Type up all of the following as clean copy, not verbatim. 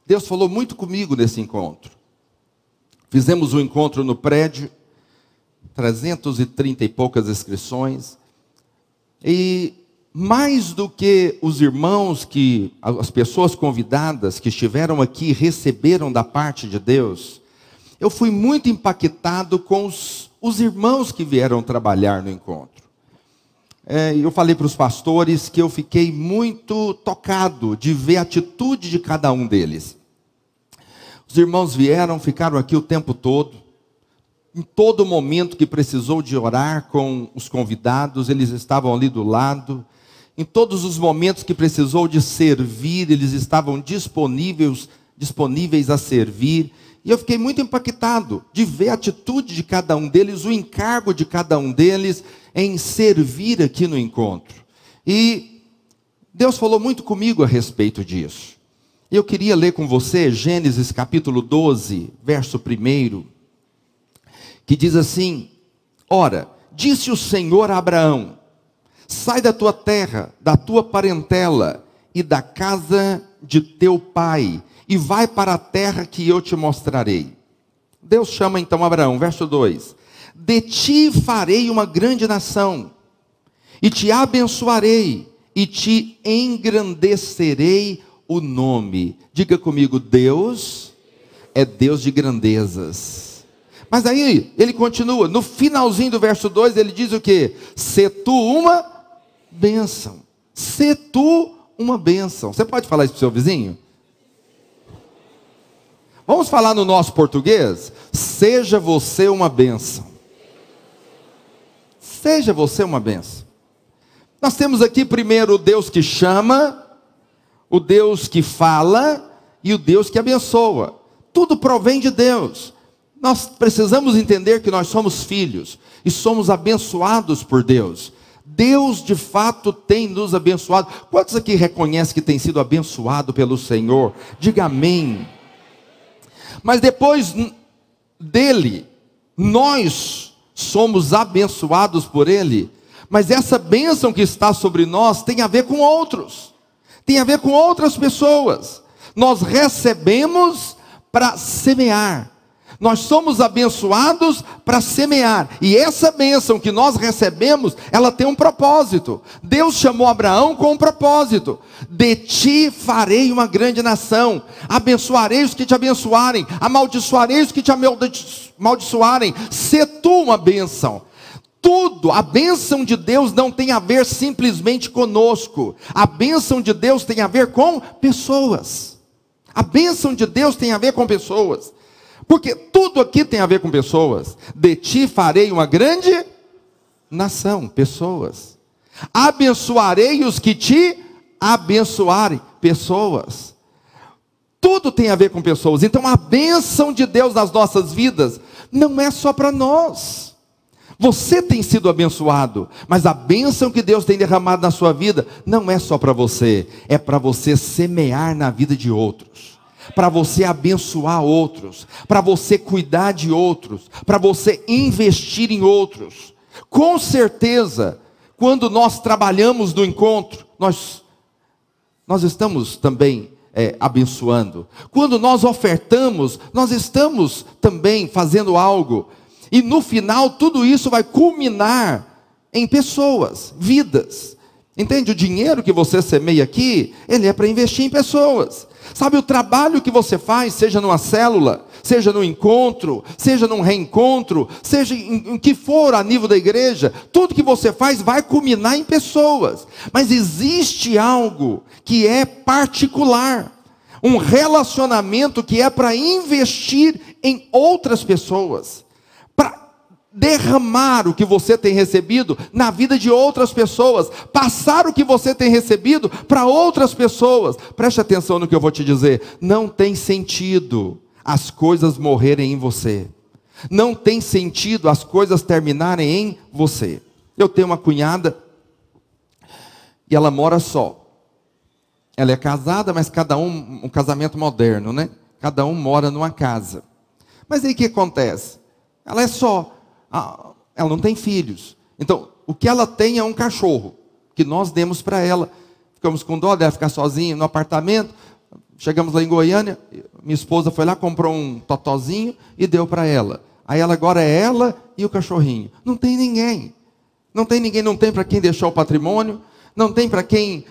Deus falou muito comigo nesse encontro. Fizemos um encontro no prédio, 330 e poucas inscrições, e mais do que os irmãos, as pessoas convidadas que estiveram aqui receberam da parte de Deus, eu fui muito impactado com os irmãos que vieram trabalhar no encontro. Eu falei para os pastores que eu fiquei muito tocado de ver a atitude de cada um deles. Os irmãos vieram, ficaram aqui o tempo todo. Em todo momento que precisou de orar com os convidados, eles estavam ali do lado. Em todos os momentos que precisou de servir, eles estavam disponíveis a servir. E eu fiquei muito impactado de ver a atitude de cada um deles, o encargo de cada um deles em servir aqui no encontro. E Deus falou muito comigo a respeito disso. Eu queria ler com você Gênesis capítulo 12, verso 1, que diz assim: Ora, disse o Senhor a Abraão: sai da tua terra, da tua parentela e da casa de teu pai, e vai para a terra que eu te mostrarei. Deus chama então Abraão, verso 2: de ti farei uma grande nação, e te abençoarei, e te engrandecerei o nome. Diga comigo, Deus é Deus de grandezas. Mas aí ele continua, no finalzinho do verso 2, ele diz o quê? Se tu uma bênção. Se tu uma bênção. Você pode falar isso para o seu vizinho? Vamos falar no nosso português? Seja você uma bênção. Seja você uma bênção. Nós temos aqui primeiro o Deus que chama, o Deus que fala e o Deus que abençoa. Tudo provém de Deus. Nós precisamos entender que nós somos filhos e somos abençoados por Deus. Deus de fato tem nos abençoado. Quantos aqui reconhecem que tem sido abençoado pelo Senhor? Diga amém. Mas depois dele, nós somos abençoados por ele. Mas essa bênção que está sobre nós tem a ver com outros. Tem a ver com outras pessoas. Nós recebemos para semear. Nós somos abençoados para semear. E essa bênção que nós recebemos, ela tem um propósito. Deus chamou Abraão com um propósito. De ti farei uma grande nação. Abençoarei os que te abençoarem. Amaldiçoarei os que te amaldiçoarem. Se tu uma bênção. Tudo, a bênção de Deus não tem a ver simplesmente conosco. A bênção de Deus tem a ver com pessoas. A bênção de Deus tem a ver com pessoas. Porque tudo aqui tem a ver com pessoas. De ti farei uma grande nação, pessoas. Abençoarei os que te abençoarem, pessoas. Tudo tem a ver com pessoas. Então a bênção de Deus nas nossas vidas não é só para nós. Você tem sido abençoado, mas a bênção que Deus tem derramado na sua vida não é só para você, é para você semear na vida de outros. Para você abençoar outros, para você cuidar de outros, para você investir em outros. Com certeza, quando nós trabalhamos no encontro, nós estamos também abençoando. Quando nós ofertamos, nós estamos também fazendo algo. E no final, tudo isso vai culminar em pessoas, vidas. Entende? O dinheiro que você semeia aqui, ele é para investir em pessoas. Sabe, o trabalho que você faz, seja numa célula, seja no encontro, seja num reencontro, seja em que for a nível da igreja, tudo que você faz vai culminar em pessoas. Mas existe algo que é particular, um relacionamento que é para investir em outras pessoas, para derramar o que você tem recebido na vida de outras pessoas, passar o que você tem recebido para outras pessoas. Preste atenção no que eu vou te dizer. Não tem sentido as coisas morrerem em você. Não tem sentido as coisas terminarem em você. Eu tenho uma cunhada e ela mora só. Ela é casada, mas cada um casamento moderno, né? Cada um mora numa casa. Mas aí o que acontece? Ela é só. Ela não tem filhos. Então, o que ela tem é um cachorro, que nós demos para ela. Ficamos com dó dela ficar sozinha no apartamento. Chegamos lá em Goiânia, minha esposa foi lá, comprou um totozinho e deu para ela. Aí ela agora é ela e o cachorrinho. Não tem ninguém. Não tem ninguém, não tem para quem deixar o patrimônio, não tem para quem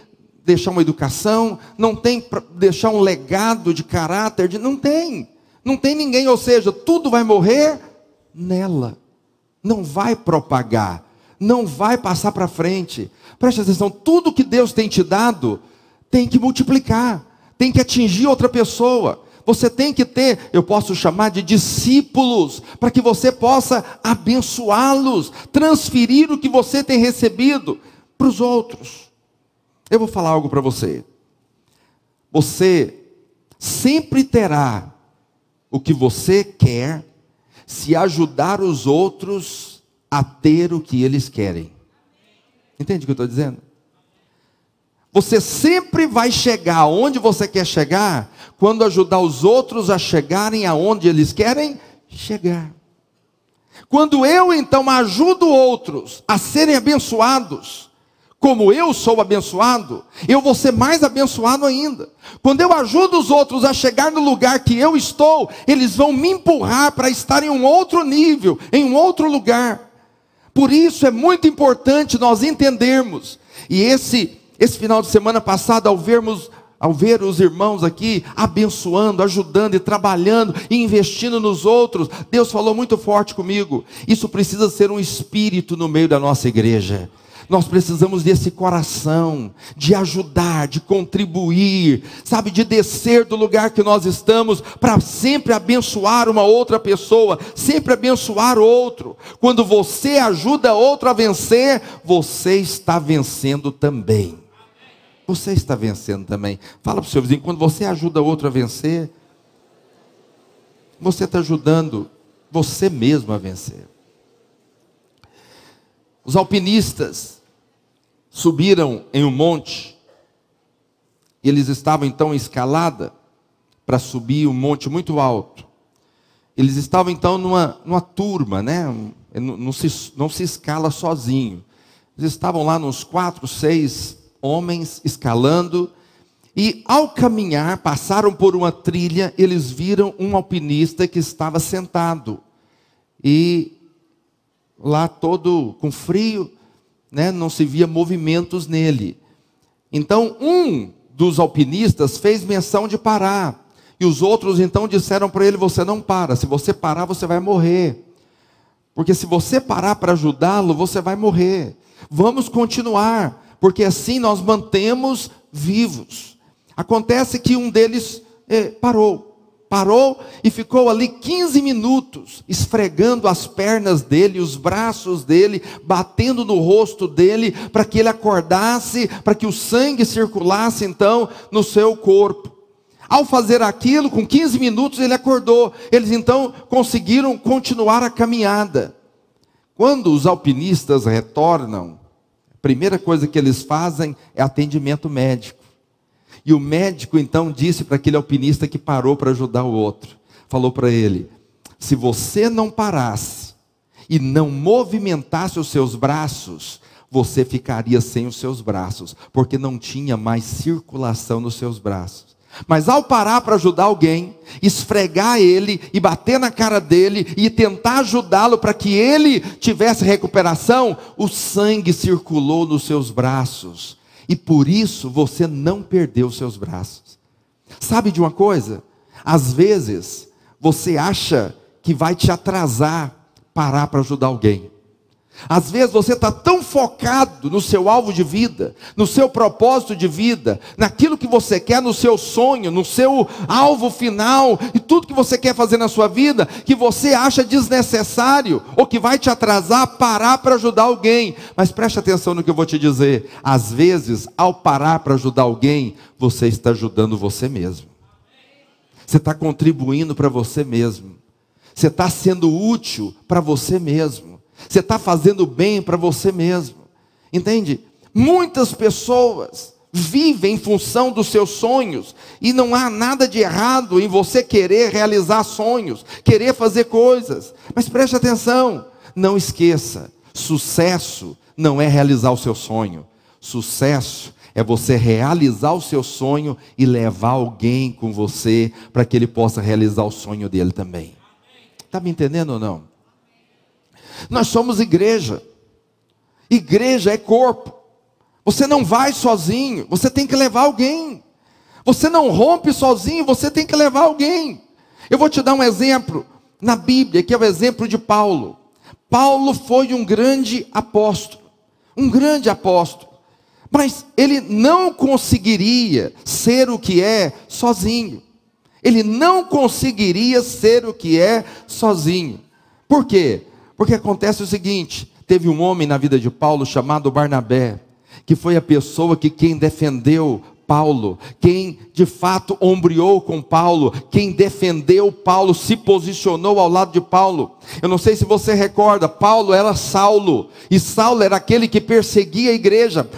deixar uma educação, não tem para deixar um legado de caráter, não tem. Não tem ninguém, ou seja, tudo vai morrer nela. Não vai propagar, não vai passar para frente. Preste atenção, tudo que Deus tem te dado, tem que multiplicar, tem que atingir outra pessoa. Você tem que ter, eu posso chamar de discípulos, para que você possa abençoá-los, transferir o que você tem recebido para os outros. Eu vou falar algo para você. Você sempre terá o que você quer, se ajudar os outros a ter o que eles querem. Entende o que eu estou dizendo? Você sempre vai chegar onde você quer chegar, quando ajudar os outros a chegarem aonde eles querem chegar. Quando eu então ajudo outros a serem abençoados, como eu sou abençoado, eu vou ser mais abençoado ainda. Quando eu ajudo os outros a chegar no lugar que eu estou, eles vão me empurrar para estar em um outro nível, em um outro lugar. Por isso é muito importante nós entendermos. E esse final de semana passado, ao ver os irmãos aqui abençoando, ajudando e trabalhando e investindo nos outros, Deus falou muito forte comigo. Isso precisa ser um espírito no meio da nossa igreja. Nós precisamos desse coração, de ajudar, de contribuir, sabe, de descer do lugar que nós estamos, para sempre abençoar uma outra pessoa, sempre abençoar outro. Quando você ajuda outro a vencer, você está vencendo também. Você está vencendo também. Fala para o seu vizinho, quando você ajuda outro a vencer, você está ajudando você mesmo a vencer. Os alpinistas subiram em um monte, e eles estavam então em escalada, para subir um monte muito alto. Eles estavam então numa turma, né? Não se escala sozinho. Eles estavam lá nos 4, 6 homens escalando, e ao caminhar, passaram por uma trilha, eles viram um alpinista que estava sentado, e lá todo com frio, né, não se via movimentos nele. Então um dos alpinistas fez menção de parar, e os outros então disseram para ele: você não para, se você parar você vai morrer, porque se você parar para ajudá-lo, você vai morrer. Vamos continuar, porque assim nós mantemos vivos. Acontece que um deles parou e ficou ali 15 minutos, esfregando as pernas dele, os braços dele, batendo no rosto dele, para que ele acordasse, para que o sangue circulasse então no seu corpo. Ao fazer aquilo, com 15 minutos ele acordou. Eles então conseguiram continuar a caminhada. Quando os alpinistas retornam, a primeira coisa que eles fazem é atendimento médico. E o médico então disse para aquele alpinista que parou para ajudar o outro, falou para ele: se você não parasse e não movimentasse os seus braços, você ficaria sem os seus braços, porque não tinha mais circulação nos seus braços. Mas ao parar para ajudar alguém, esfregar ele e bater na cara dele e tentar ajudá-lo para que ele tivesse recuperação, o sangue circulou nos seus braços. E por isso você não perdeu seus braços. Sabe de uma coisa? Às vezes você acha que vai te atrasar parar para ajudar alguém. Às vezes você está tão focado no seu alvo de vida, no seu propósito de vida, naquilo que você quer, no seu sonho, no seu alvo final, e tudo que você quer fazer na sua vida, que você acha desnecessário, ou que vai te atrasar parar para ajudar alguém. Mas preste atenção no que eu vou te dizer. Às vezes, ao parar para ajudar alguém, você está ajudando você mesmo. Você está contribuindo para você mesmo. Você está sendo útil para você mesmo. Você está fazendo bem para você mesmo. Entende? Muitas pessoas vivem em função dos seus sonhos, e não há nada de errado em você querer realizar sonhos, querer fazer coisas. Mas preste atenção, não esqueça, sucesso não é realizar o seu sonho. Sucesso é você realizar o seu sonho e levar alguém com você para que ele possa realizar o sonho dele também. Está me entendendo ou não? Nós somos igreja. Igreja é corpo. Você não vai sozinho, você tem que levar alguém. Você não rompe sozinho, você tem que levar alguém. Eu vou te dar um exemplo na Bíblia, que é o exemplo de Paulo. Paulo foi um grande apóstolo, mas ele não conseguiria ser o que é sozinho. Ele não conseguiria ser o que é sozinho. Por quê? Porque acontece o seguinte: teve um homem na vida de Paulo chamado Barnabé, que foi a pessoa quem defendeu Paulo, quem de fato ombreou com Paulo, quem defendeu Paulo, se posicionou ao lado de Paulo. Eu não sei se você recorda, Paulo era Saulo, e Saulo era aquele que perseguia a igreja,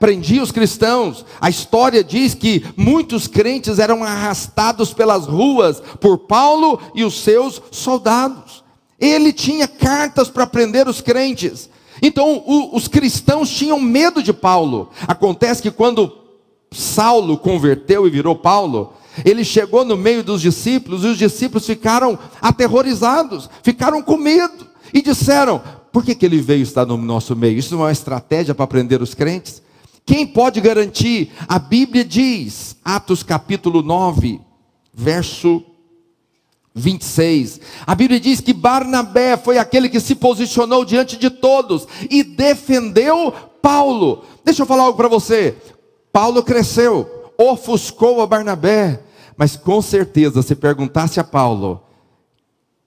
prendia os cristãos. A história diz que muitos crentes eram arrastados pelas ruas por Paulo e os seus soldados. Ele tinha cartas para prender os crentes. Então os cristãos tinham medo de Paulo. Acontece que quando Saulo converteu e virou Paulo, ele chegou no meio dos discípulos, e os discípulos ficaram aterrorizados, ficaram com medo, e disseram: por que ele veio estar no nosso meio? Isso não é uma estratégia para prender os crentes? Quem pode garantir? A Bíblia diz, Atos capítulo 9, verso 26, a Bíblia diz que Barnabé foi aquele que se posicionou diante de todos e defendeu Paulo. Deixa eu falar algo para você. Paulo cresceu, ofuscou a Barnabé, mas com certeza, se perguntasse a Paulo,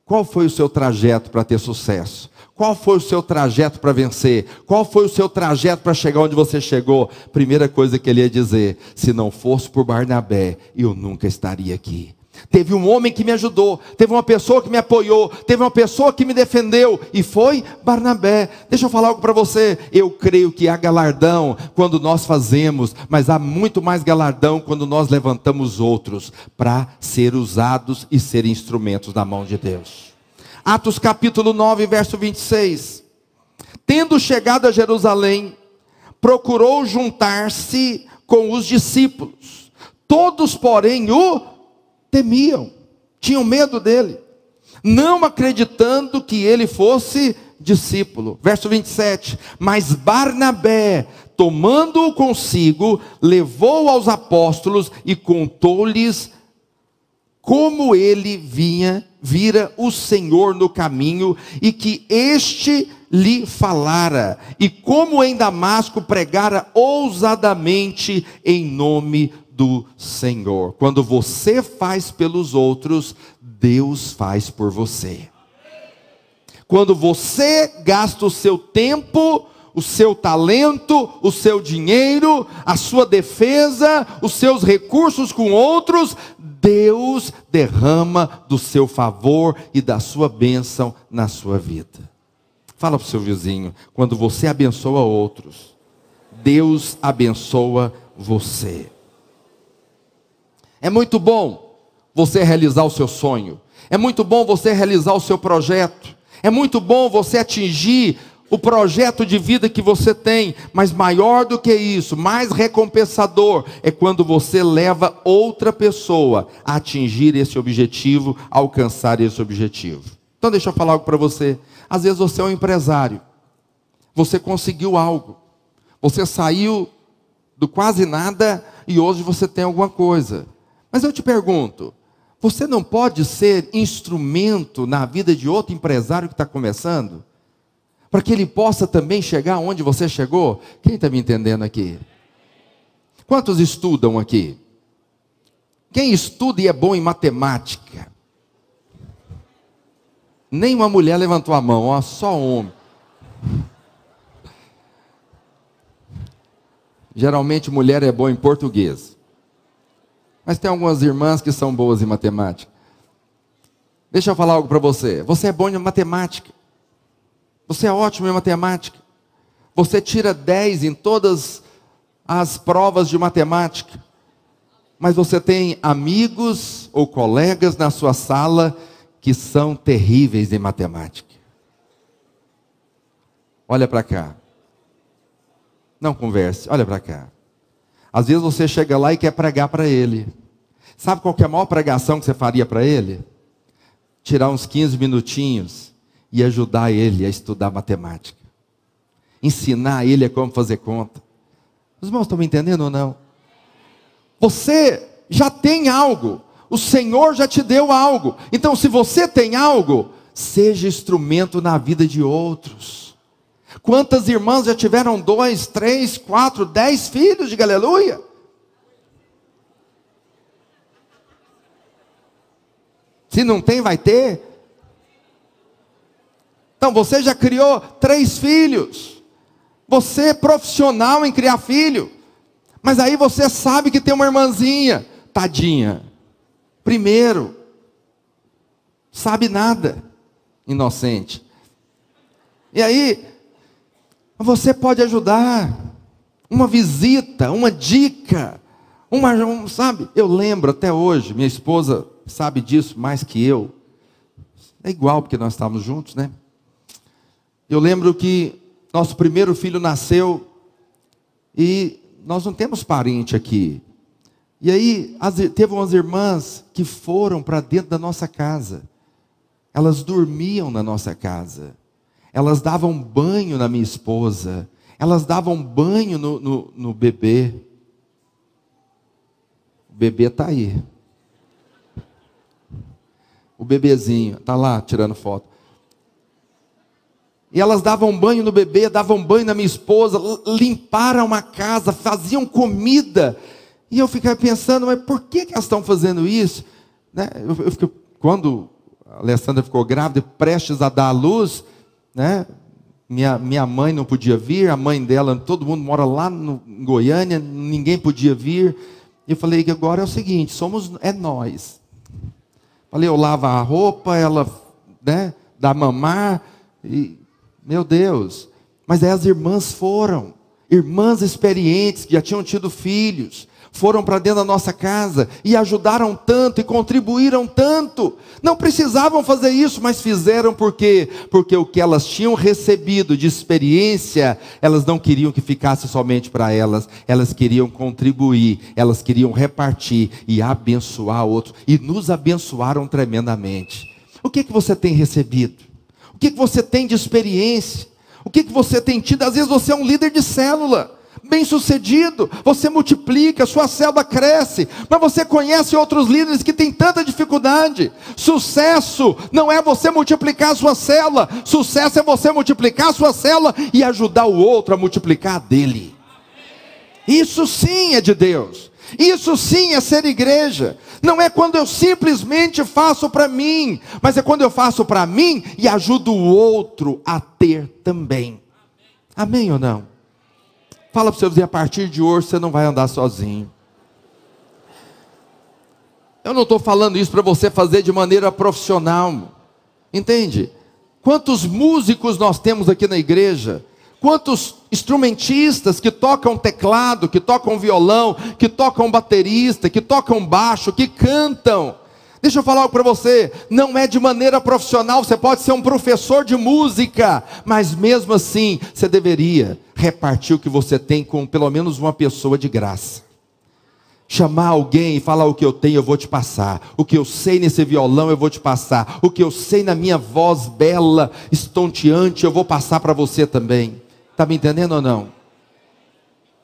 qual foi o seu trajeto para ter sucesso? Qual foi o seu trajeto para vencer? Qual foi o seu trajeto para chegar onde você chegou? Primeira coisa que ele ia dizer: se não fosse por Barnabé, eu nunca estaria aqui. Teve um homem que me ajudou, teve uma pessoa que me apoiou, teve uma pessoa que me defendeu, e foi Barnabé. Deixa eu falar algo para você. Eu creio que há galardão quando nós fazemos, mas há muito mais galardão quando nós levantamos outros para ser usados e ser instrumentos na mão de Deus. Atos capítulo 9, verso 26. Tendo chegado a Jerusalém, procurou juntar-se com os discípulos. Todos, porém, o temiam, tinham medo dele, não acreditando que ele fosse discípulo. Verso 27, mas Barnabé, tomando-o consigo, levou aos apóstolos e contou-lhes como ele vira o Senhor no caminho, e que este lhe falara, e como em Damasco pregara ousadamente em nome do Senhor. Quando você faz pelos outros, Deus faz por você. Quando você gasta o seu tempo, o seu talento, o seu dinheiro, a sua defesa, os seus recursos com outros, Deus derrama do seu favor e da sua bênção na sua vida. Fala para o seu vizinho: quando você abençoa outros, Deus abençoa você. É muito bom você realizar o seu sonho. É muito bom você realizar o seu projeto. É muito bom você atingir o projeto de vida que você tem. Mas maior do que isso, mais recompensador, é quando você leva outra pessoa a atingir esse objetivo, a alcançar esse objetivo. Então deixa eu falar algo para você. Às vezes você é um empresário. Você conseguiu algo. Você saiu do quase nada e hoje você tem alguma coisa. Mas eu te pergunto, você não pode ser instrumento na vida de outro empresário que está começando? Para que ele possa também chegar onde você chegou? Quem está me entendendo aqui? Quantos estudam aqui? Quem estuda e é bom em matemática? Nenhuma mulher levantou a mão, ó, só homem. Geralmente mulher é boa em português. Mas tem algumas irmãs que são boas em matemática. Deixa eu falar algo para você. Você é bom em matemática. Você é ótimo em matemática. Você tira 10 em todas as provas de matemática. Mas você tem amigos ou colegas na sua sala que são terríveis em matemática. Olha para cá. Não converse, olha para cá. Às vezes você chega lá e quer pregar para ele. Sabe qual que é a maior pregação que você faria para ele? Tirar uns 15 minutinhos e ajudar ele a estudar matemática. Ensinar ele a como fazer conta. Os irmãos estão me entendendo ou não? Você já tem algo. O Senhor já te deu algo. Então, se você tem algo, seja instrumento na vida de outros. Quantas irmãs já tiveram 2, 3, 4, 10 filhos? Diga aleluia. Se não tem, vai ter. Então, você já criou 3 filhos. Você é profissional em criar filho. Mas aí você sabe que tem uma irmãzinha, tadinha. Primeiro, sabe nada, inocente. E aí, você pode ajudar. Uma visita, uma dica, sabe? Eu lembro até hoje, minha esposa sabe disso mais que eu. É igual porque nós estávamos juntos, né? Eu lembro que nosso primeiro filho nasceu e nós não temos parente aqui. E aí, teve umas irmãs que foram para dentro da nossa casa. Elas dormiam na nossa casa. Elas davam banho na minha esposa. Elas davam banho no bebê. O bebê está aí. O bebezinho está lá tirando foto. E elas davam banho no bebê, davam banho na minha esposa, limparam a casa, faziam comida. E eu ficava pensando, mas por que elas estão fazendo isso? Né? Quando a Alessandra ficou grávida, prestes a dar à luz, né? Minha mãe não podia vir, a mãe dela, todo mundo mora lá em Goiânia, ninguém podia vir. E eu falei que agora é o seguinte, é nós. Falei, eu lavo a roupa, ela, né, dá mamar, e, meu Deus. Mas aí as irmãs foram, irmãs experientes, que já tinham tido filhos, foram para dentro da nossa casa e ajudaram tanto e contribuíram tanto. Não precisavam fazer isso, mas fizeram porque o que elas tinham recebido de experiência, elas não queriam que ficasse somente para elas. Elas queriam contribuir, elas queriam repartir e abençoar outros. E nos abençoaram tremendamente. O que você tem recebido? O que você tem de experiência? O que você tem tido? Às vezes você é um líder de célula, bem sucedido, você multiplica, sua célula cresce, mas você conhece outros líderes que têm tanta dificuldade. Sucesso não é você multiplicar a sua célula, sucesso é você multiplicar a sua célula e ajudar o outro a multiplicar a dele. Isso sim é de Deus, isso sim é ser igreja. Não é quando eu simplesmente faço para mim, mas é quando eu faço para mim e ajudo o outro a ter também. Amém ou não? Fala para o seu vizinho, a partir de hoje você não vai andar sozinho. Eu não estou falando isso para você fazer de maneira profissional. Entende? Quantos músicos nós temos aqui na igreja? Quantos instrumentistas que tocam teclado, que tocam violão, que tocam baterista, que tocam baixo, que cantam. Deixa eu falar algo para você, não é de maneira profissional, você pode ser um professor de música, mas mesmo assim, você deveria repartir o que você tem com pelo menos uma pessoa de graça. Chamar alguém e falar, o que eu tenho eu vou te passar, o que eu sei nesse violão eu vou te passar, o que eu sei na minha voz bela, estonteante, eu vou passar para você também. Está me entendendo ou não?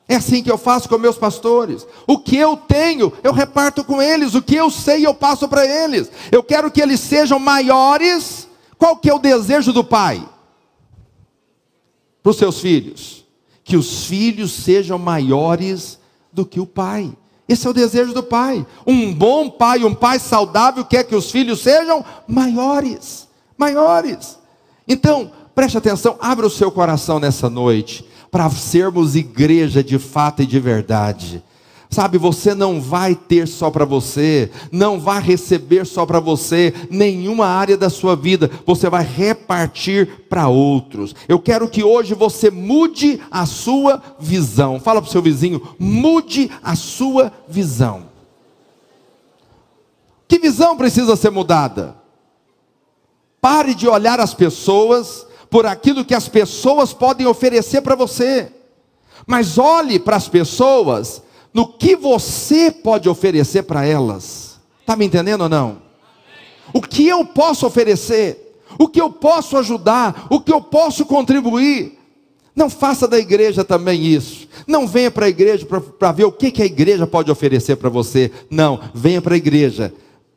É assim que eu faço com meus pastores. O que eu tenho, eu reparto com eles. O que eu sei, eu passo para eles. Eu quero que eles sejam maiores. Qual que é o desejo do pai? Para os seus filhos. Que os filhos sejam maiores do que o pai. Esse é o desejo do pai. Um bom pai, um pai saudável, quer que os filhos sejam maiores. Maiores. Então, preste atenção, abra o seu coração nessa noite, para sermos igreja de fato e de verdade. Sabe, você não vai ter só para você, não vai receber só para você, nenhuma área da sua vida, você vai repartir para outros. Eu quero que hoje você mude a sua visão. Fala para o seu vizinho, mude a sua visão. Que visão precisa ser mudada? Pare de olhar as pessoas por aquilo que as pessoas podem oferecer para você, mas olhe para as pessoas no que você pode oferecer para elas. Está me entendendo ou não? O que eu posso oferecer, o que eu posso ajudar, o que eu posso contribuir. Não faça da igreja também isso. Não venha para a igreja para ver o que a igreja pode oferecer para você. Não, venha para a igreja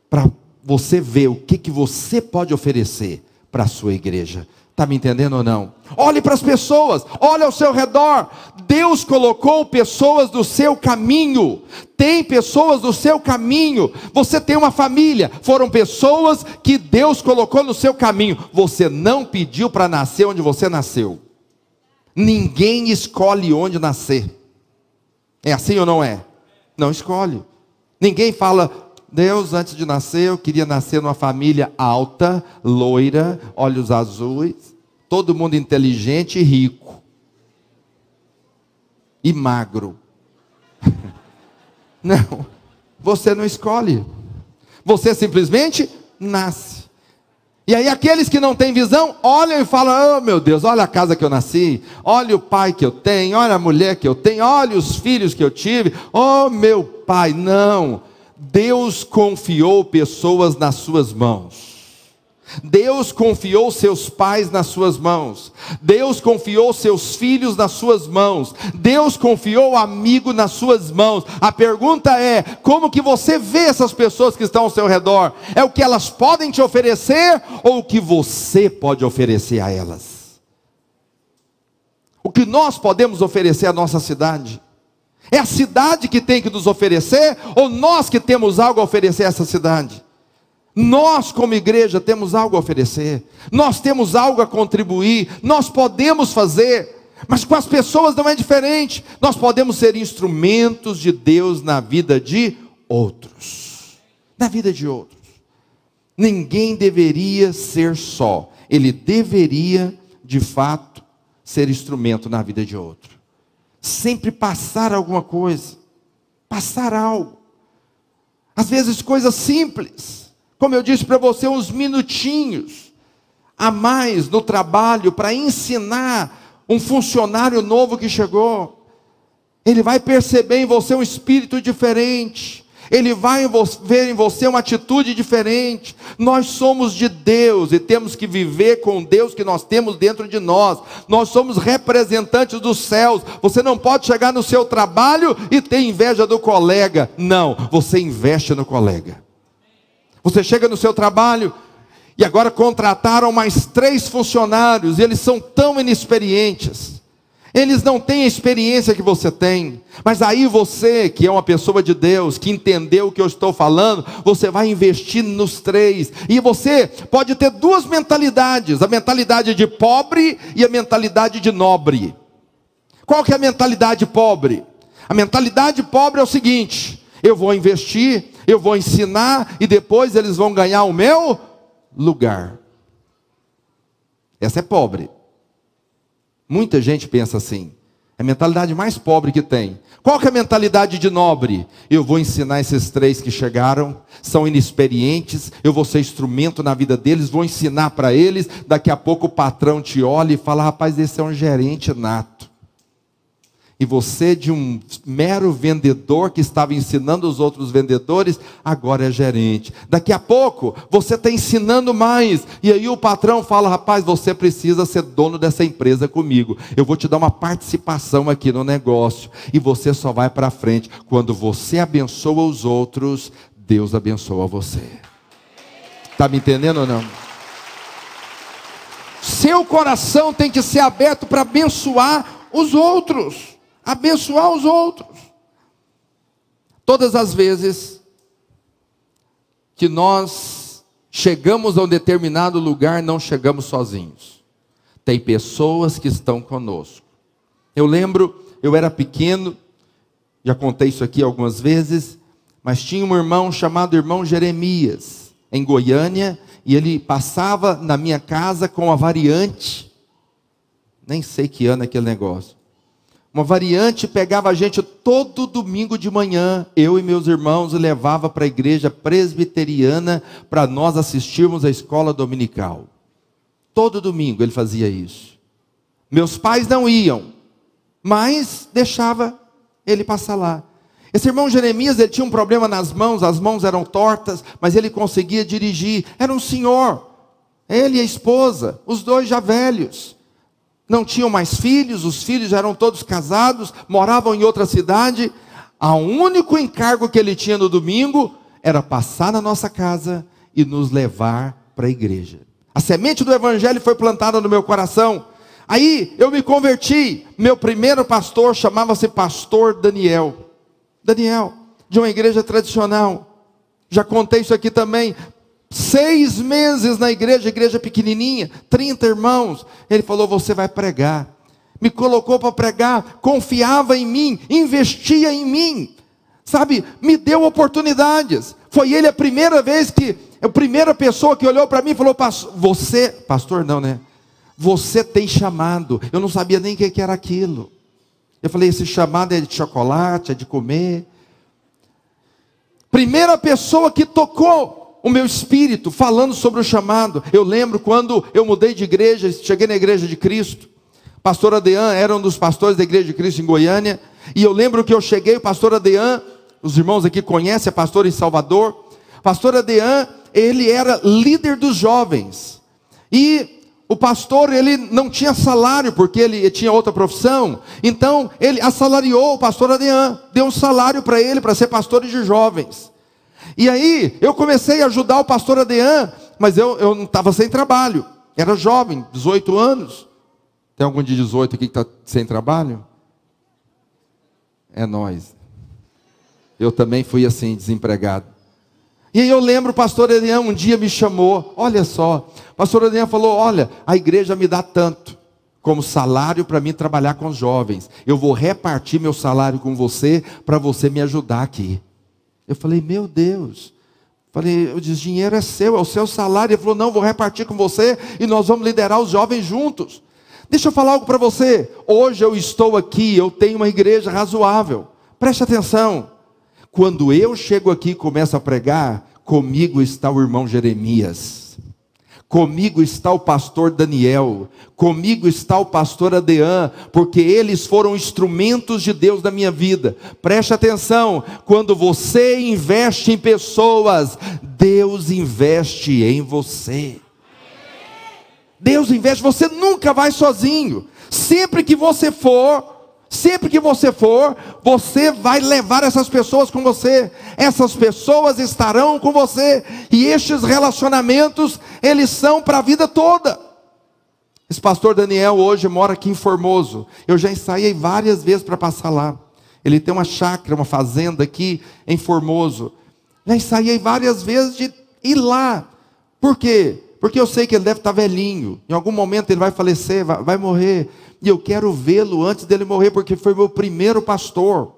para você ver o que você pode oferecer para a sua igreja. Está me entendendo ou não? Olhe para as pessoas, olhe ao seu redor. Deus colocou pessoas do seu caminho. Tem pessoas do seu caminho. Você tem uma família, foram pessoas que Deus colocou no seu caminho. Você não pediu para nascer onde você nasceu. Ninguém escolhe onde nascer. É assim ou não é? Não escolhe. Ninguém fala, Deus, antes de nascer, eu queria nascer numa família alta, loira, olhos azuis, todo mundo inteligente e rico. E magro. Não, você não escolhe. Você simplesmente nasce. E aí aqueles que não têm visão, olham e falam, oh meu Deus, olha a casa que eu nasci, olha o pai que eu tenho, olha a mulher que eu tenho, olha os filhos que eu tive, oh meu pai. Não, Deus confiou pessoas nas suas mãos. Deus confiou seus pais nas suas mãos. Deus confiou seus filhos nas suas mãos. Deus confiou o amigo nas suas mãos. A pergunta é, como que você vê essas pessoas que estão ao seu redor? É o que elas podem te oferecer ou o que você pode oferecer a elas? O que nós podemos oferecer à nossa cidade? É a cidade que tem que nos oferecer ou nós que temos algo a oferecer a essa cidade? Nós como igreja temos algo a oferecer, nós temos algo a contribuir, nós podemos fazer, mas com as pessoas não é diferente. Nós podemos ser instrumentos de Deus na vida de outros, na vida de outros. Ninguém deveria ser só, ele deveria de fato ser instrumento na vida de outro, sempre passar alguma coisa, passar algo, às vezes coisas simples. Como eu disse para você, uns minutinhos a mais no trabalho para ensinar um funcionário novo que chegou. Ele vai perceber em você um espírito diferente. Ele vai ver em você uma atitude diferente. Nós somos de Deus e temos que viver com Deus que nós temos dentro de nós. Nós somos representantes dos céus. Você não pode chegar no seu trabalho e ter inveja do colega. Não, você investe no colega. Você chega no seu trabalho e agora contrataram mais 3 funcionários, e eles são tão inexperientes, eles não têm a experiência que você tem, mas aí você, que é uma pessoa de Deus, que entendeu o que eu estou falando, você vai investir nos 3, e você pode ter 2 mentalidades, a mentalidade de pobre e a mentalidade de nobre. Qual que é a mentalidade pobre? A mentalidade pobre é o seguinte: eu vou investir, eu vou ensinar e depois eles vão ganhar o meu lugar. Essa é pobre. Muita gente pensa assim. É a mentalidade mais pobre que tem. Qual que é a mentalidade de nobre? Eu vou ensinar esses 3 que chegaram, são inexperientes, eu vou ser instrumento na vida deles, vou ensinar para eles, daqui a pouco o patrão te olha e fala, rapaz, esse é um gerente nato. E você, de um mero vendedor que estava ensinando os outros vendedores, agora é gerente. Daqui a pouco você está ensinando mais, e aí o patrão fala, rapaz, você precisa ser dono dessa empresa comigo, eu vou te dar uma participação aqui no negócio, e você só vai para frente. Quando você abençoa os outros, Deus abençoa você. Está me entendendo ou não? Seu coração tem que ser aberto para abençoar os outros. Abençoar os outros. Todas as vezes que nós chegamos a um determinado lugar, não chegamos sozinhos. Tem pessoas que estão conosco. Eu lembro, eu era pequeno, já contei isso aqui algumas vezes, mas tinha um irmão chamado irmão Jeremias, em Goiânia, e ele passava na minha casa com a variante, nem sei que ano é aquele negócio. Uma variante, pegava a gente todo domingo de manhã, eu e meus irmãos, e levava para a igreja presbiteriana, para nós assistirmos à escola dominical. Todo domingo ele fazia isso. Meus pais não iam, mas deixava ele passar lá. Esse irmão Jeremias, ele tinha um problema nas mãos, as mãos eram tortas, mas ele conseguia dirigir. Era um senhor, ele e a esposa, os dois já velhos. Não tinham mais filhos, os filhos já eram todos casados, moravam em outra cidade. O único encargo que ele tinha no domingo era passar na nossa casa e nos levar para a igreja. A semente do evangelho foi plantada no meu coração. Aí eu me converti. Meu primeiro pastor chamava-se pastor Daniel, de uma igreja tradicional. Já contei isso aqui também. 6 meses na igreja pequenininha, 30 irmãos. Ele falou: você vai pregar. Me colocou para pregar, confiava em mim, investia em mim, sabe, me deu oportunidades. Foi ele a primeira pessoa que olhou para mim e falou: pastor não, né? Você tem chamado. Eu não sabia nem o que era aquilo. Eu falei: esse chamado é de chocolate, é de comer. Primeira pessoa que tocou o meu espírito, falando sobre o chamado. Eu lembro quando eu mudei de igreja, cheguei na igreja de Cristo. Pastor Adean era um dos pastores da igreja de Cristo em Goiânia. E eu lembro que eu cheguei, o pastor Adean, os irmãos aqui conhecem, é pastor em Salvador. Pastor Adean, ele era líder dos jovens. E o pastor, ele não tinha salário, porque ele tinha outra profissão. Então, ele assalariou o pastor Adean, deu um salário para ele, para ser pastor de jovens. E aí, eu comecei a ajudar o pastor Adean, mas eu não estava sem trabalho. Era jovem, 18 anos. Tem algum de 18 aqui que está sem trabalho? É nós. Eu também fui assim, desempregado. E aí eu lembro, o pastor Elian um dia me chamou. Olha só, o pastor Elian falou: olha, a igreja me dá tanto como salário para mim trabalhar com os jovens. Eu vou repartir meu salário com você, para você me ajudar aqui. Eu falei: meu Deus. Eu disse: dinheiro é o seu salário. Ele falou: não, vou repartir com você e nós vamos liderar os jovens juntos. Deixa eu falar algo para você. Hoje eu estou aqui, eu tenho uma igreja razoável. Preste atenção. Quando eu chego aqui e começo a pregar, comigo está o irmão Jeremias. Comigo está o pastor Daniel. Comigo está o pastor Adean. Porque eles foram instrumentos de Deus na minha vida. Preste atenção. Quando você investe em pessoas, Deus investe em você. Deus investe, você nunca vai sozinho. Sempre que você for, você vai levar essas pessoas com você. Essas pessoas estarão com você. E estes relacionamentos, eles são para a vida toda. Esse pastor Daniel hoje mora aqui em Formoso. Eu já ensaiei várias vezes para passar lá. Ele tem uma chácara, uma fazenda aqui em Formoso. Já ensaiei várias vezes de ir lá. Por quê? Porque eu sei que ele deve estar velhinho. Em algum momento ele vai falecer, vai morrer. E eu quero vê-lo antes dele morrer, porque foi meu primeiro pastor.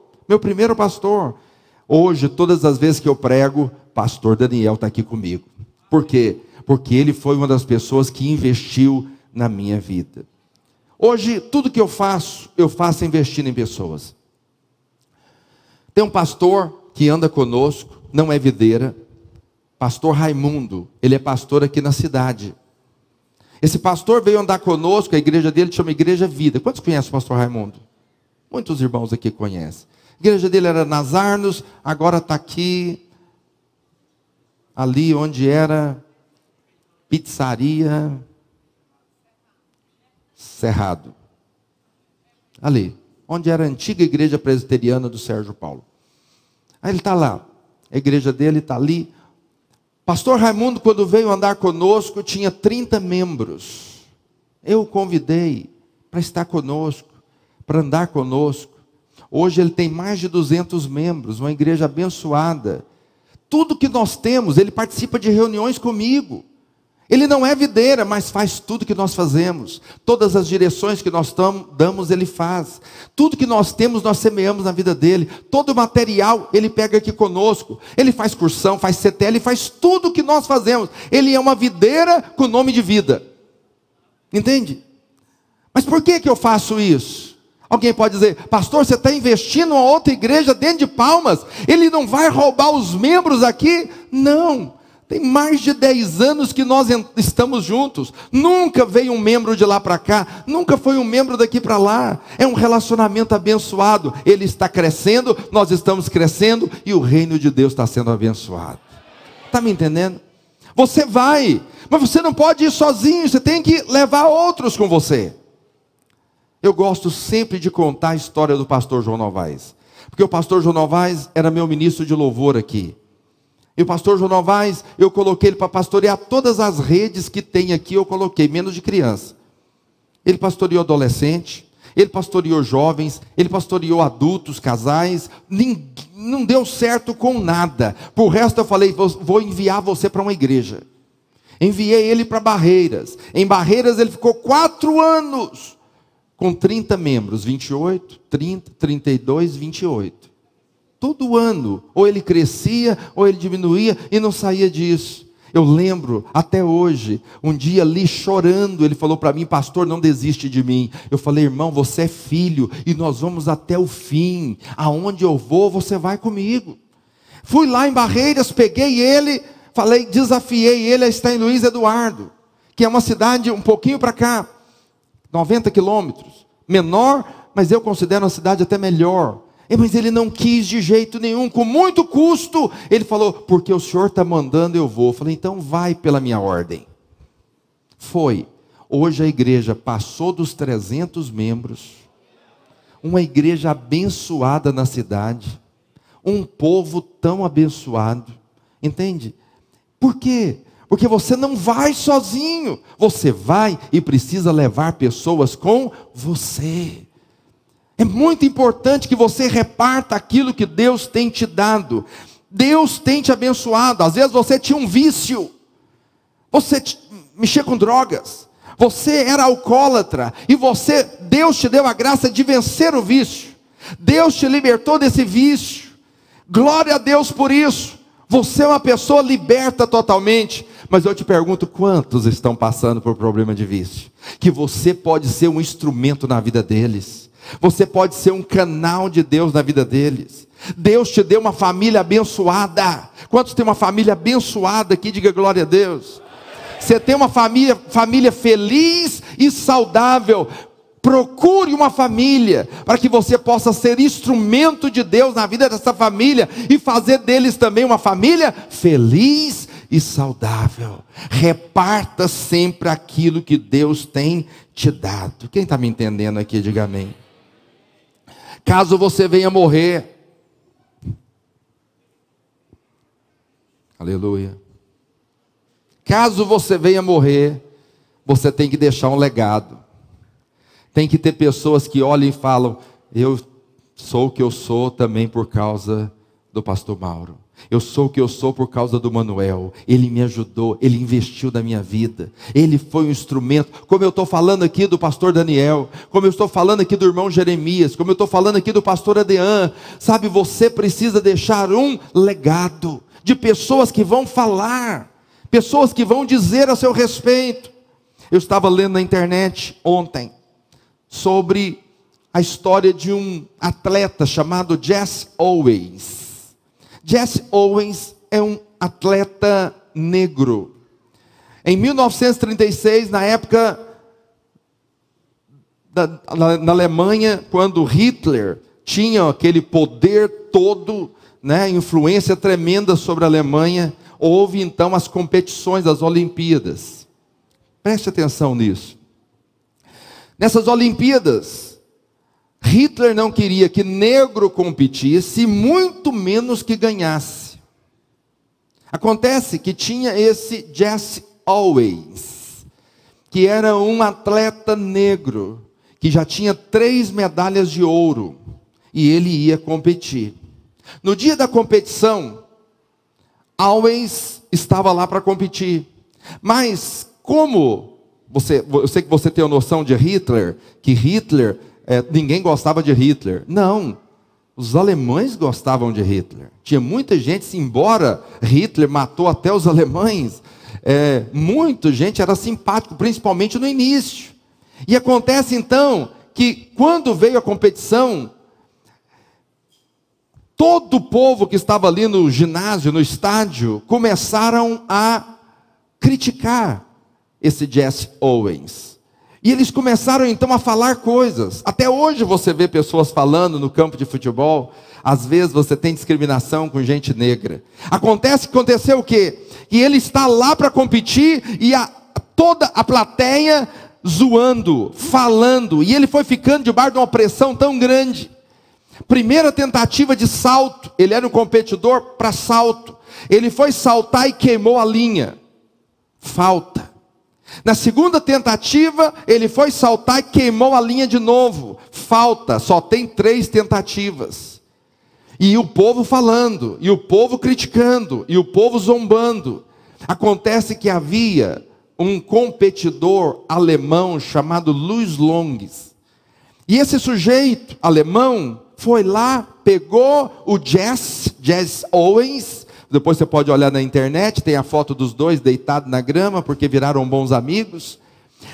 Hoje, todas as vezes que eu prego, pastor Daniel está aqui comigo. Por quê? Porque ele foi uma das pessoas que investiu na minha vida. Hoje, tudo que eu faço investindo em pessoas. Tem um pastor que anda conosco, não é videira. Pastor Raimundo, ele é pastor aqui na cidade. Esse pastor veio andar conosco, a igreja dele chama Igreja Vida. Quantos conhecem o pastor Raimundo? Muitos irmãos aqui conhecem. A igreja dele era nas Arnos, agora está aqui, ali onde era pizzaria Cerrado. Ali, onde era a antiga igreja presbiteriana do Sérgio Paulo. Aí ele está lá, a igreja dele está ali. Pastor Raimundo, quando veio andar conosco, tinha 30 membros. Eu o convidei para estar conosco, para andar conosco. Hoje ele tem mais de 200 membros, uma igreja abençoada. Tudo que nós temos, ele participa de reuniões comigo. Ele não é videira, mas faz tudo que nós fazemos. Todas as direções que nós damos, ele faz. Tudo que nós temos, nós semeamos na vida dele. Todo o material, ele pega aqui conosco. Ele faz cursão, faz CTL, ele faz tudo que nós fazemos. Ele é uma videira com nome de vida. Entende? Mas por que eu faço isso? Alguém pode dizer: pastor, você está investindo em uma outra igreja dentro de Palmas? Ele não vai roubar os membros aqui? Não. Tem mais de 10 anos que nós estamos juntos. Nunca veio um membro de lá para cá. Nunca foi um membro daqui para lá. É um relacionamento abençoado. Ele está crescendo, nós estamos crescendo e o reino de Deus está sendo abençoado. Está me entendendo? Você vai, mas você não pode ir sozinho. Você tem que levar outros com você. Eu gosto sempre de contar a história do pastor João Novaes. Porque o pastor João Novaes era meu ministro de louvor aqui. E o pastor João Novaes, eu coloquei ele para pastorear todas as redes que tem aqui, eu coloquei, menos de criança. Ele pastoreou adolescente, ele pastoreou jovens, ele pastoreou adultos, casais, não deu certo com nada. Por resto eu falei, vou enviar você para uma igreja. Enviei ele para Barreiras. Em Barreiras ele ficou 4 anos, com 30 membros, 28, 30, 32, 28. Todo ano, ou ele crescia, ou ele diminuía, e não saía disso. Eu lembro, até hoje, um dia ali chorando, ele falou para mim, pastor, não desiste de mim. Eu falei, irmão, você é filho, e nós vamos até o fim. Aonde eu vou, você vai comigo. Fui lá em Barreiras, peguei ele, falei, desafiei ele a estar em Luiz Eduardo, que é uma cidade um pouquinho para cá, 90 quilômetros, menor, mas eu considero uma cidade até melhor. Mas ele não quis de jeito nenhum, com muito custo. Ele falou, porque o senhor está mandando, eu vou. Eu falei, então vai pela minha ordem. Foi. Hoje a igreja passou dos 300 membros. Uma igreja abençoada na cidade. Um povo tão abençoado. Entende? Por quê? Porque você não vai sozinho. Você vai e precisa levar pessoas com você. É muito importante que você reparta aquilo que Deus tem te dado. Deus tem te abençoado. Às vezes você tinha um vício. Você mexia com drogas. Você era alcoólatra. E Deus te deu a graça de vencer o vício. Deus te libertou desse vício. Glória a Deus por isso. Você é uma pessoa liberta totalmente. Mas eu te pergunto, quantos estão passando por problema de vício? Que você pode ser um instrumento na vida deles. Você pode ser um canal de Deus na vida deles. Deus te deu uma família abençoada. Quantos tem uma família abençoada aqui? Diga glória a Deus. Você tem uma família feliz e saudável. Procure uma família, para que você possa ser instrumento de Deus na vida dessa família, e fazer deles também uma família feliz e saudável. Reparta sempre aquilo que Deus tem te dado. Quem está me entendendo aqui, diga amém. Caso você venha morrer, aleluia, caso você venha morrer, você tem que deixar um legado. Tem que ter pessoas que olhem e falam, eu sou o que eu sou também por causa do pastor Mauro. Eu sou o que eu sou por causa do Manuel. Ele me ajudou, ele investiu na minha vida. Ele foi um instrumento, como eu estou falando aqui do pastor Daniel, como eu estou falando aqui do irmão Jeremias, como eu estou falando aqui do pastor Adean. Sabe, você precisa deixar um legado de pessoas que vão falar, pessoas que vão dizer a seu respeito. Eu estava lendo na internet ontem sobre a história de um atleta chamado Jesse Owens. Jesse Owens é um atleta negro. Em 1936, na época na Alemanha, quando Hitler tinha aquele poder todo, né, influência tremenda sobre a Alemanha, houve então as competições, as Olimpíadas. Preste atenção nisso. Nessas Olimpíadas, Hitler não queria que negro competisse, muito menos que ganhasse. Acontece que tinha esse Jesse Owens, que era um atleta negro, que já tinha 3 medalhas de ouro, e ele ia competir. No dia da competição, Owens estava lá para competir, mas como eu sei que você tem a noção de Hitler, que Hitler, ninguém gostava de Hitler. Não, os alemães gostavam de Hitler. Tinha muita gente, embora Hitler matou até os alemães, muita gente era simpático, principalmente no início. E acontece então, que quando veio a competição, todo o povo que estava ali no ginásio, no estádio, começaram a criticar esse Jesse Owens. E eles começaram então a falar coisas. Até hoje você vê pessoas falando no campo de futebol. Às vezes você tem discriminação com gente negra. Aconteceu o quê? Que ele está lá para competir e toda a plateia zoando, falando. E ele foi ficando debaixo de uma pressão tão grande. Primeira tentativa de salto. Ele era um competidor para salto. Ele foi saltar e queimou a linha. Falta. Na segunda tentativa, ele foi saltar e queimou a linha de novo. Falta, só tem 3 tentativas. E o povo falando, e o povo criticando, e o povo zombando. Acontece que havia um competidor alemão chamado Louis Longs. E esse sujeito alemão foi lá, pegou o Jesse Owens. Depois você pode olhar na internet, tem a foto dos dois deitados na grama, porque viraram bons amigos.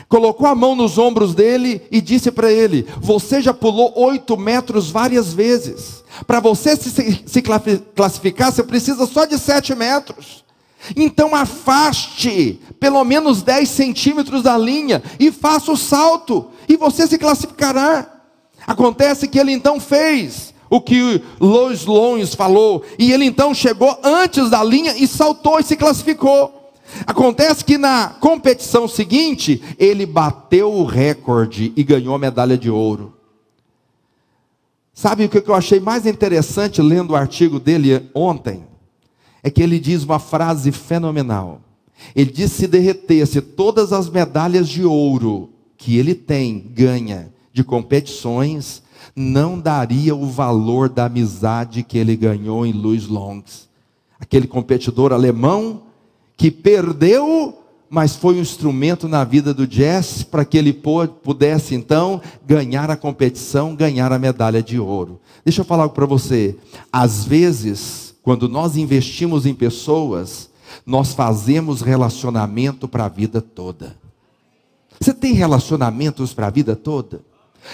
Colocou a mão nos ombros dele e disse para ele: você já pulou 8 metros várias vezes. Para você se classificar, você precisa só de 7 metros. Então afaste pelo menos 10 centímetros da linha e faça o salto, e você se classificará. Acontece que ele então fez o que Louis Longs falou, e ele então chegou antes da linha e saltou e se classificou. Acontece que na competição seguinte, ele bateu o recorde e ganhou a medalha de ouro. Sabe o que eu achei mais interessante lendo o artigo dele ontem? É que ele diz uma frase fenomenal. Ele diz: se derretesse todas as medalhas de ouro que ele ganha de competições, não daria o valor da amizade que ele ganhou em Louis Longs. Aquele competidor alemão que perdeu, mas foi um instrumento na vida do Jesse para que ele pudesse então ganhar a competição, ganhar a medalha de ouro. Deixa eu falar algo para você. Às vezes, quando nós investimos em pessoas, nós fazemos relacionamento para a vida toda. Você tem relacionamentos para a vida toda?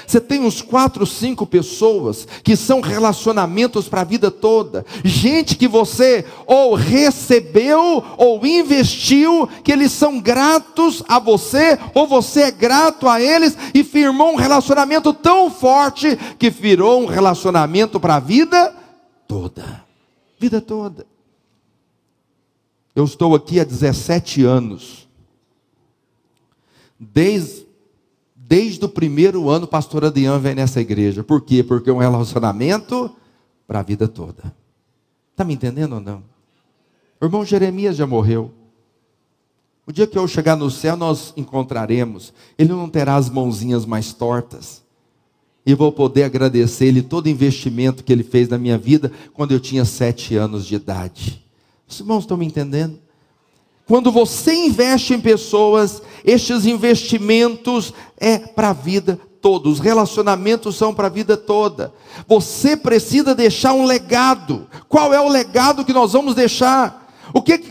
Você tem uns 4, 5 pessoas que são relacionamentos para a vida toda. Gente que você ou recebeu ou investiu, que eles são gratos a você, ou você é grato a eles, e firmou um relacionamento tão forte que virou um relacionamento para a vida toda. Vida toda. Eu estou aqui há 17 anos. Desde o primeiro ano, o pastor Adriano vem nessa igreja. Por quê? Porque é um relacionamento para a vida toda. Está me entendendo ou não? O irmão Jeremias já morreu. O dia que eu chegar no céu, nós encontraremos. Ele não terá as mãozinhas mais tortas. E vou poder agradecer ele todo o investimento que ele fez na minha vida quando eu tinha 7 anos de idade. Os irmãos estão me entendendo? Quando você investe em pessoas, estes investimentos é para a vida toda. Os relacionamentos são para a vida toda. Você precisa deixar um legado. Qual é o legado que nós vamos deixar?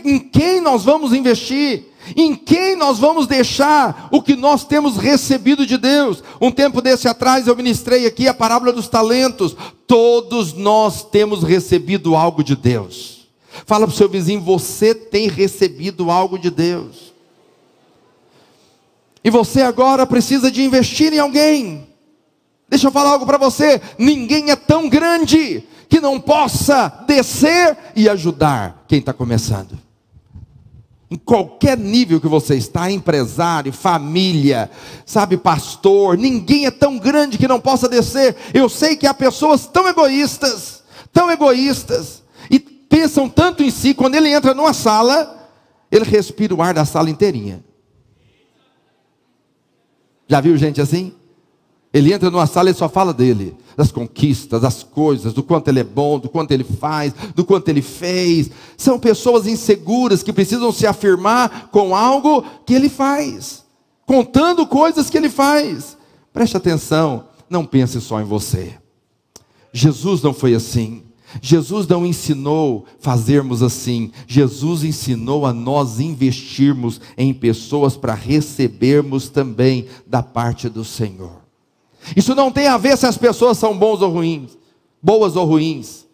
Em quem nós vamos investir? Em quem nós vamos deixar o que nós temos recebido de Deus? Um tempo desse atrás eu ministrei aqui a parábola dos talentos. Todos nós temos recebido algo de Deus. Fala para o seu vizinho: você tem recebido algo de Deus. E você agora precisa de investir em alguém. Deixa eu falar algo para você: ninguém é tão grande que não possa descer e ajudar quem está começando. Em qualquer nível que você está, empresário, família, sabe, pastor, ninguém é tão grande que não possa descer. Eu sei que há pessoas tão egoístas, e pensam tanto em si. Quando ele entra numa sala, ele respira o ar da sala inteirinha. Já viu gente assim? Ele entra numa sala e só fala dele, das conquistas, das coisas, do quanto ele é bom, do quanto ele faz, do quanto ele fez. São pessoas inseguras que precisam se afirmar com algo que ele faz, contando coisas que ele faz. Preste atenção, não pense só em você. Jesus não foi assim. Jesus não ensinou fazermos assim. Jesus ensinou a nós investirmos em pessoas para recebermos também da parte do Senhor. Isso não tem a ver se as pessoas são boas ou ruins.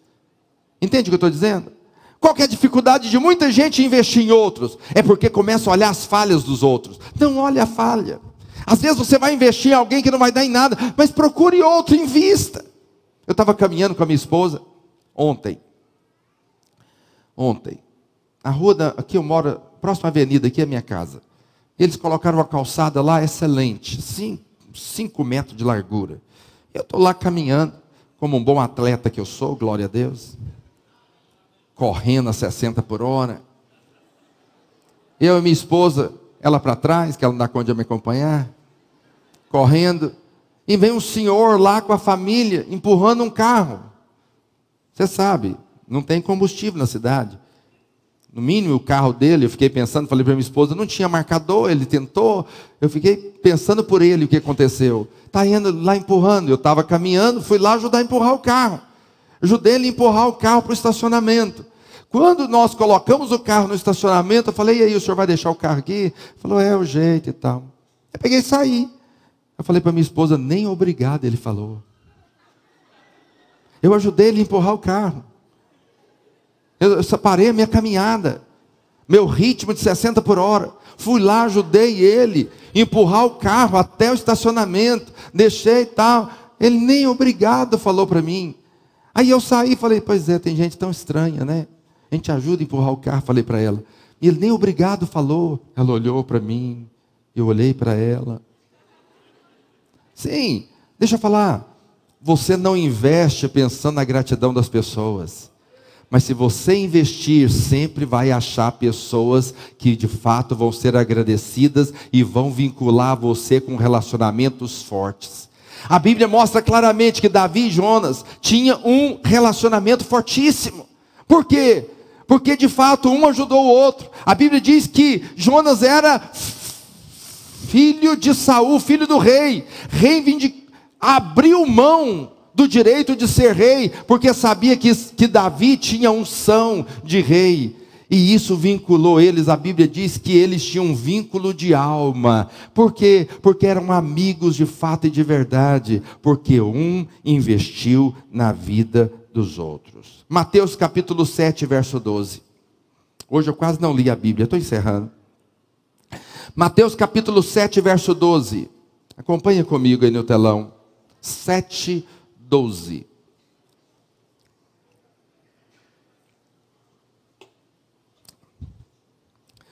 Entende o que eu estou dizendo? Qual que é a dificuldade de muita gente investir em outros? É porque começa a olhar as falhas dos outros. Não olhe a falha. Às vezes você vai investir em alguém que não vai dar em nada, mas procure outro, invista. Eu estava caminhando com a minha esposa ontem. A rua aqui eu moro, próxima avenida, aqui é a minha casa. Eles colocaram uma calçada lá excelente, 5 metros de largura. Eu estou lá caminhando, como um bom atleta que eu sou, glória a Deus. Correndo a 60 por hora. Eu e minha esposa, ela para trás, que ela não dá conta de me acompanhar. Correndo. E vem um senhor lá com a família, empurrando um carro. Você sabe, não tem combustível na cidade. No mínimo o carro dele, eu fiquei pensando, falei para minha esposa, não tinha marcador, ele tentou. Eu fiquei pensando por ele o que aconteceu. Está indo lá empurrando, eu estava caminhando, fui lá ajudar a empurrar o carro. Ajudei ele a empurrar o carro para o estacionamento. Quando nós colocamos o carro no estacionamento, eu falei, e aí, o senhor vai deixar o carro aqui? Ele falou, é o jeito e tal. Eu peguei e saí. Eu falei para minha esposa, nem obrigado, ele falou. Eu ajudei ele a empurrar o carro. Eu separei a minha caminhada, meu ritmo de 60 por hora. Fui lá, ajudei ele a empurrar o carro até o estacionamento. Deixei e tal. Ele nem obrigado falou para mim. Aí eu saí e falei, pois é, tem gente tão estranha, né? A gente ajuda a empurrar o carro, falei para ela. E ele nem obrigado falou. Ela olhou para mim, eu olhei para ela. Sim, deixa eu falar. Você não investe pensando na gratidão das pessoas. Mas se você investir, sempre vai achar pessoas que de fato vão ser agradecidas e vão vincular você com relacionamentos fortes. A Bíblia mostra claramente que Davi e Jonas tinham um relacionamento fortíssimo. Por quê? Porque de fato um ajudou o outro. A Bíblia diz que Jonas era filho de Saul, filho do rei. Abriu mão do direito de ser rei, porque sabia que Davi tinha unção de rei. E isso vinculou eles, a Bíblia diz que eles tinham um vínculo de alma. Por quê? Porque eram amigos de fato e de verdade. Porque um investiu na vida dos outros. Mateus capítulo 7, verso 12. Hoje eu quase não li a Bíblia, estou encerrando. Mateus capítulo 7, verso 12. Acompanha comigo aí no telão. 7, 12.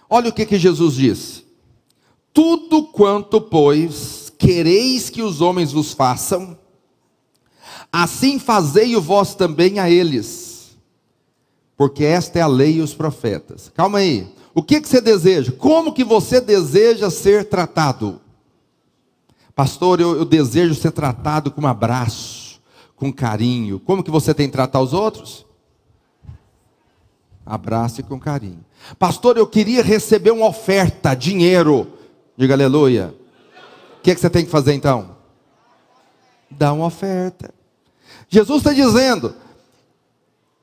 Olha o que Jesus disse. Tudo quanto, pois, quereis que os homens vos façam, assim fazei-o vós também a eles. Porque esta é a lei e os profetas. Calma aí. O que você deseja? Como que você deseja ser tratado? Pastor, eu desejo ser tratado com um abraço, com carinho. Como que você tem que tratar os outros? Abraço com carinho. Pastor, eu queria receber uma oferta, dinheiro. Diga aleluia. O que você tem que fazer então? Dá uma oferta. Jesus está dizendo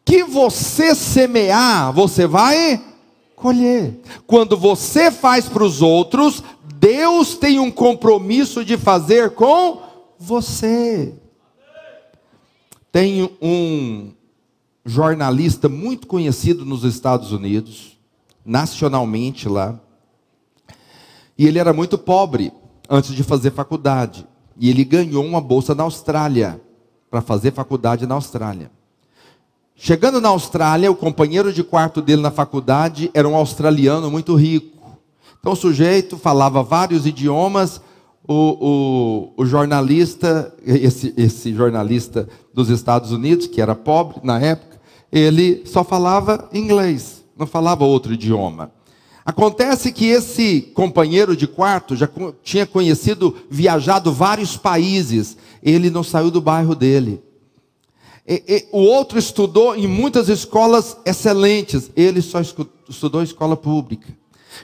que você semear, você vai colher. Quando você faz para os outros, Deus tem um compromisso de fazer com você. Tem um jornalista muito conhecido nos Estados Unidos, nacionalmente lá, e ele era muito pobre antes de fazer faculdade, e ele ganhou uma bolsa na Austrália, para fazer faculdade na Austrália. Chegando na Austrália, o companheiro de quarto dele na faculdade era um australiano muito rico. Então o sujeito falava vários idiomas. O jornalista, esse jornalista dos Estados Unidos, que era pobre na época, ele só falava inglês, não falava outro idioma. Acontece que esse companheiro de quarto já tinha viajado vários países. Ele não saiu do bairro dele. O outro estudou em muitas escolas excelentes. Ele só estudou em escola pública.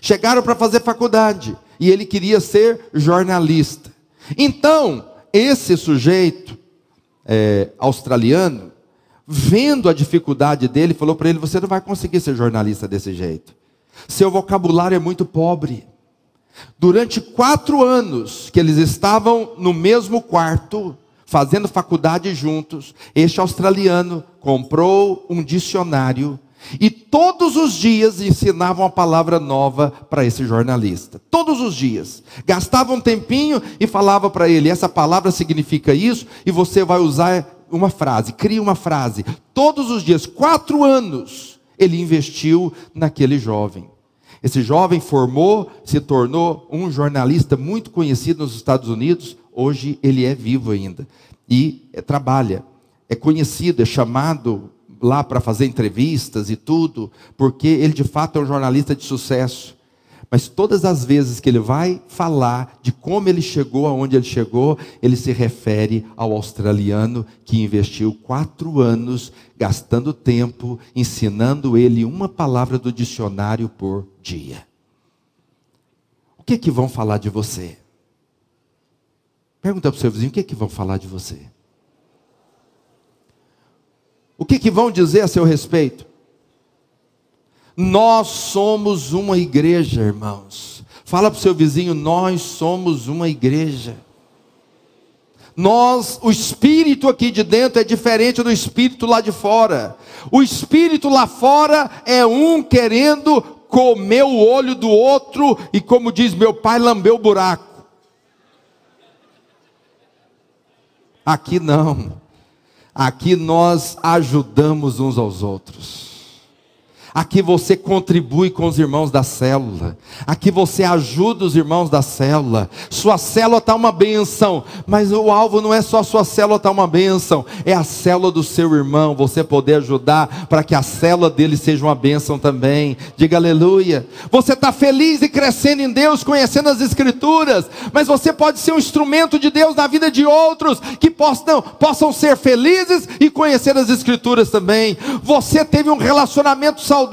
Chegaram para fazer faculdade. E ele queria ser jornalista. Então, esse sujeito australiano, vendo a dificuldade dele, falou para ele: você não vai conseguir ser jornalista desse jeito. Seu vocabulário é muito pobre. Durante 4 anos que eles estavam no mesmo quarto, fazendo faculdade juntos, este australiano comprou um dicionário e todos os dias ensinava uma palavra nova para esse jornalista. Todos os dias. Gastava um tempinho e falava para ele: essa palavra significa isso e você vai usar uma frase. Cria uma frase. Todos os dias, 4 anos, ele investiu naquele jovem. Esse jovem formou, se tornou um jornalista muito conhecido nos Estados Unidos. Hoje ele é vivo ainda e trabalha. É conhecido, é chamado lá para fazer entrevistas e tudo, porque ele de fato é um jornalista de sucesso. Mas todas as vezes que ele vai falar de como ele chegou aonde ele chegou, ele se refere ao australiano que investiu 4 anos, gastando tempo, ensinando ele uma palavra do dicionário por dia. O que que vão falar de você? Pergunta para o seu vizinho, o que que vão falar de você? O que que vão dizer a seu respeito? Nós somos uma igreja, irmãos. Fala para o seu vizinho, nós somos uma igreja. O espírito aqui de dentro é diferente do espírito lá de fora. O espírito lá fora é um querendo comer o olho do outro e, como diz meu pai, lamber o buraco. Aqui não. Aqui nós ajudamos uns aos outros. Aqui você contribui com os irmãos da célula. Aqui você ajuda os irmãos da célula. Sua célula está uma bênção. Mas o alvo não é só sua célula está uma bênção. É a célula do seu irmão. Você poder ajudar para que a célula dele seja uma bênção também. Diga aleluia. Você está feliz e crescendo em Deus, conhecendo as Escrituras. Mas você pode ser um instrumento de Deus na vida de outros. Que possam ser felizes e conhecer as Escrituras também. Você teve um relacionamento saudável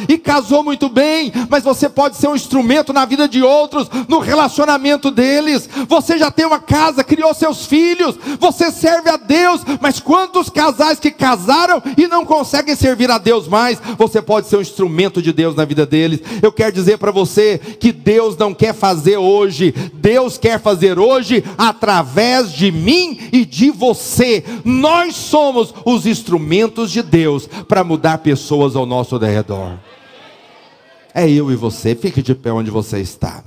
e casou muito bem, mas você pode ser um instrumento na vida de outros, no relacionamento deles. Você já tem uma casa, criou seus filhos, você serve a Deus, mas quantos casais que casaram e não conseguem servir a Deus mais? Você pode ser um instrumento de Deus na vida deles. Eu quero dizer para você que Deus não quer fazer hoje, Deus quer fazer hoje através de mim e de você. Nós somos os instrumentos de Deus para mudar pessoas ao nosso redor. É eu e você. Fique de pé onde você está.